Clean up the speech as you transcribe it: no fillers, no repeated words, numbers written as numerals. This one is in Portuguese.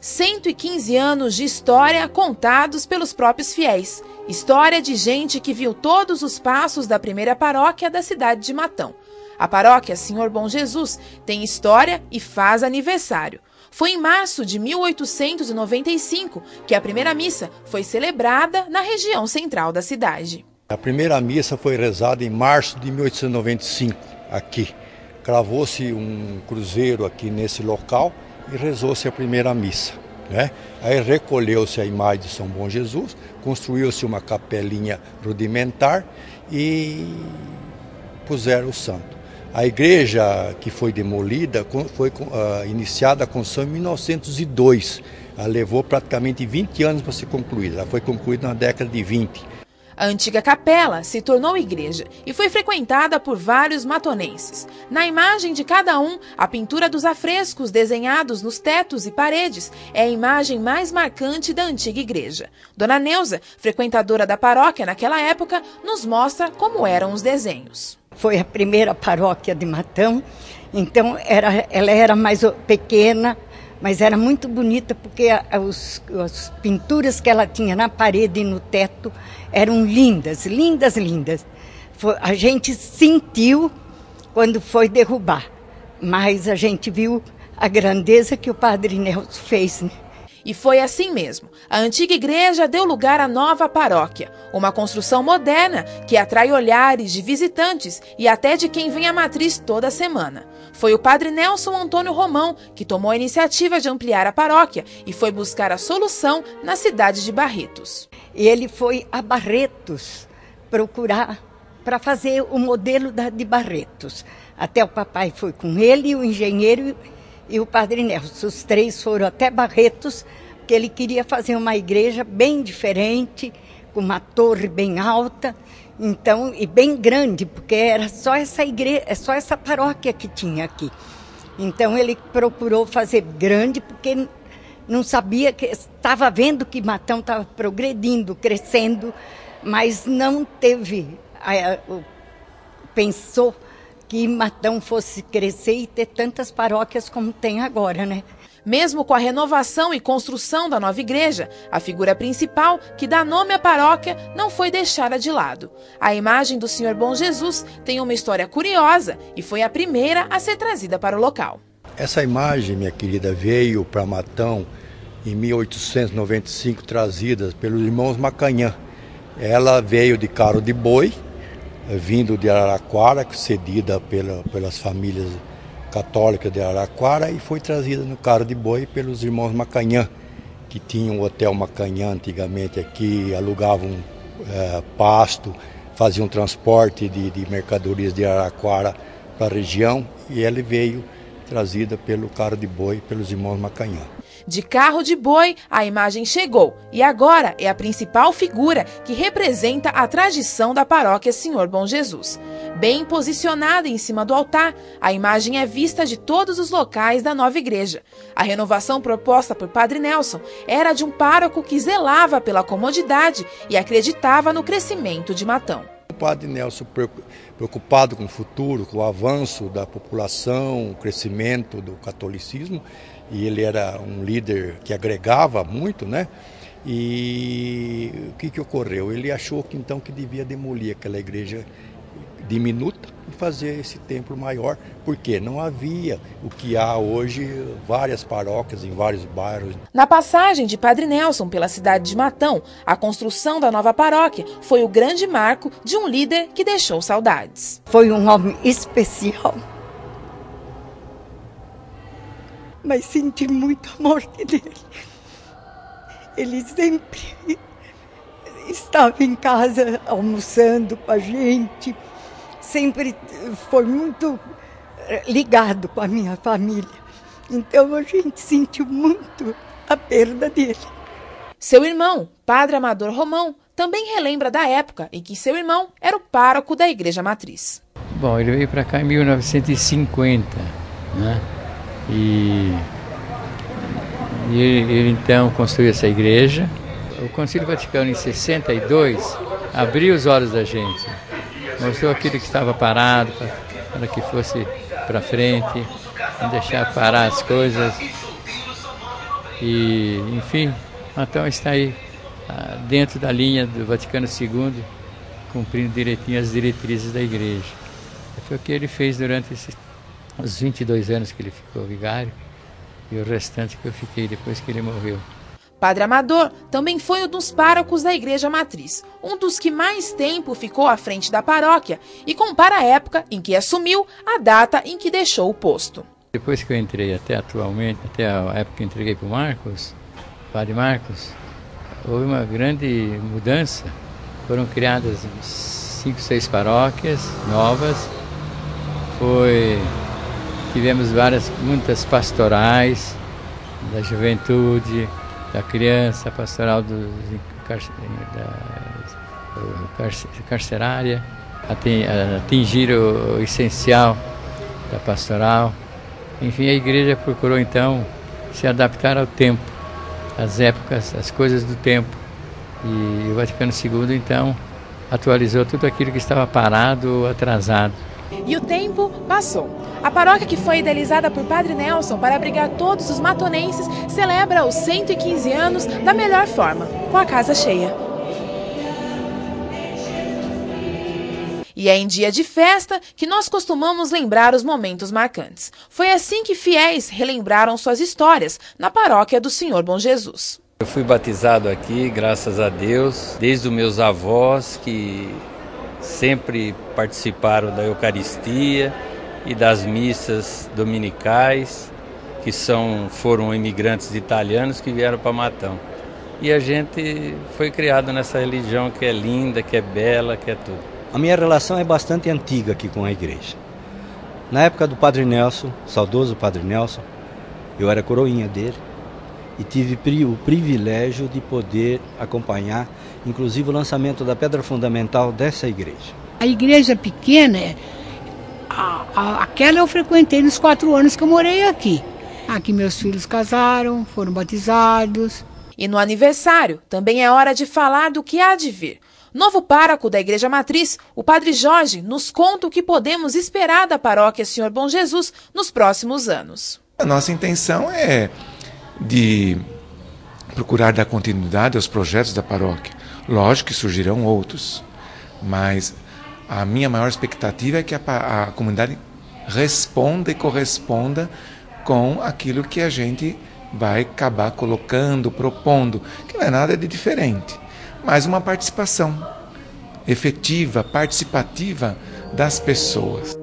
115 anos de história contados pelos próprios fiéis. História de gente que viu todos os passos da primeira paróquia da cidade de Matão. A paróquia Senhor Bom Jesus tem história e faz aniversário. Foi em março de 1895 que a primeira missa foi celebrada na região central da cidade. A primeira missa foi rezada em março de 1895, aqui. Cravou-se um cruzeiro aqui nesse local e rezou-se a primeira missa, né? Aí recolheu-se a imagem de São Bom Jesus, construiu-se uma capelinha rudimentar e puseram o santo. A igreja que foi demolida foi iniciada a construção em 1902. Ela levou praticamente 20 anos para ser concluída. Ela foi concluída na década de 20. A antiga capela se tornou igreja e foi frequentada por vários matonenses. Na imagem de cada um, a pintura dos afrescos desenhados nos tetos e paredes é a imagem mais marcante da antiga igreja. Dona Neuza, frequentadora da paróquia naquela época, nos mostra como eram os desenhos. Foi a primeira paróquia de Matão, então ela era mais pequena, mas era muito bonita porque as pinturas que ela tinha na parede e no teto eram lindas, lindas, lindas. A gente sentiu quando foi derrubar, mas a gente viu a grandeza que o Padre Nelson fez, né? E foi assim mesmo. A antiga igreja deu lugar à nova paróquia, uma construção moderna que atrai olhares de visitantes e até de quem vem à matriz toda semana. Foi o Padre Nelson Antônio Romão que tomou a iniciativa de ampliar a paróquia e foi buscar a solução na cidade de Barretos. E ele foi a Barretos procurar para fazer o modelo de Barretos. Até o papai foi com ele, o engenheiro e o Padre Nelson. Os três foram até Barretos, porque ele queria fazer uma igreja bem diferente, com uma torre bem alta, então, e bem grande, porque era só essa igreja, só essa paróquia que tinha aqui. Então ele procurou fazer grande, porque não sabia, que estava vendo que Matão estava progredindo, crescendo, mas não teve, pensou que Matão fosse crescer e ter tantas paróquias como tem agora, né? Mesmo com a renovação e construção da nova igreja, a figura principal que dá nome à paróquia não foi deixada de lado. A imagem do Senhor Bom Jesus tem uma história curiosa e foi a primeira a ser trazida para o local. Essa imagem, minha querida, veio para Matão em 1895, trazida pelos irmãos Macanhã. Ela veio de carro de boi, vindo de Araraquara, cedida pelas famílias católicas de Araraquara, e foi trazida no carro de boi pelos irmãos Macanhã, que tinham o Hotel Macanhã antigamente aqui, alugavam pasto, faziam transporte de mercadorias de Araraquara para a região, e ela veio trazida pelo carro de boi pelos irmãos Macanhã. De carro de boi, a imagem chegou e agora é a principal figura que representa a tradição da paróquia Senhor Bom Jesus. Bem posicionada em cima do altar, a imagem é vista de todos os locais da nova igreja. A renovação proposta por Padre Nelson era de um pároco que zelava pela comodidade e acreditava no crescimento de Matão. O Padre Nelson, preocupado com o futuro, com o avanço da população, o crescimento do catolicismo, e ele era um líder que agregava muito, né? E o que ocorreu? Ele achou que então que devia demolir aquela igreja diminuta e fazer esse templo maior, porque não havia o que há hoje, várias paróquias em vários bairros. Na passagem de Padre Nelson pela cidade de Matão, a construção da nova paróquia foi o grande marco de um líder que deixou saudades. Foi um homem especial, mas senti muito a morte dele. Ele sempre estava em casa almoçando com a gente, sempre foi muito ligado com a minha família. Então a gente sentiu muito a perda dele. Seu irmão, Padre Amador Romão, também relembra da época em que seu irmão era o pároco da Igreja Matriz. Bom, ele veio para cá em 1950, né? E ele então construiu essa igreja. O Concílio Vaticano em 62 abriu os olhos da gente, mostrou aquilo que estava parado para que fosse para frente, não deixar parar as coisas. E, enfim, Matão está aí dentro da linha do Vaticano II, cumprindo direitinho as diretrizes da igreja. Foi o que ele fez durante os 22 anos que ele ficou vigário e o restante que eu fiquei depois que ele morreu. Padre Amador também foi um dos párocos da Igreja Matriz, um dos que mais tempo ficou à frente da paróquia e compara a época em que assumiu a data em que deixou o posto. Depois que eu entrei até atualmente, até a época que entreguei para o Marcos, Padre Marcos, houve uma grande mudança. Foram criadas 5, 6 paróquias novas. Tivemos muitas pastorais da juventude, da criança, pastoral carcerária, atingir o essencial da pastoral. Enfim, a igreja procurou então se adaptar ao tempo, às épocas, às coisas do tempo. E o Vaticano II então atualizou tudo aquilo que estava parado ou atrasado. E o tempo passou. A paróquia, que foi idealizada por Padre Nelson para abrigar todos os matonenses, celebra os 115 anos da melhor forma, com a casa cheia. E é em dia de festa que nós costumamos lembrar os momentos marcantes. Foi assim que fiéis relembraram suas histórias na paróquia do Senhor Bom Jesus. Eu fui batizado aqui, graças a Deus, desde os meus avós, que sempre participaram da Eucaristia e das missas dominicais, que foram imigrantes italianos que vieram para Matão. E a gente foi criado nessa religião que é linda, que é bela, que é tudo. A minha relação é bastante antiga aqui com a igreja. Na época do Padre Nelson, saudoso Padre Nelson, eu era coroinha dele e tive o privilégio de poder acompanhar, inclusive, o lançamento da pedra fundamental dessa igreja. A igreja pequena, aquela eu frequentei nos 4 anos que eu morei aqui. Aqui meus filhos casaram, foram batizados. E no aniversário também é hora de falar do que há de vir. Novo pároco da Igreja Matriz, o Padre Jorge, nos conta o que podemos esperar da paróquia Senhor Bom Jesus nos próximos anos. A nossa intenção é de procurar dar continuidade aos projetos da paróquia. Lógico que surgirão outros, mas a minha maior expectativa é que a comunidade responda e corresponda com aquilo que a gente vai acabar colocando, propondo, que não é nada de diferente, mas uma participação efetiva, participativa das pessoas.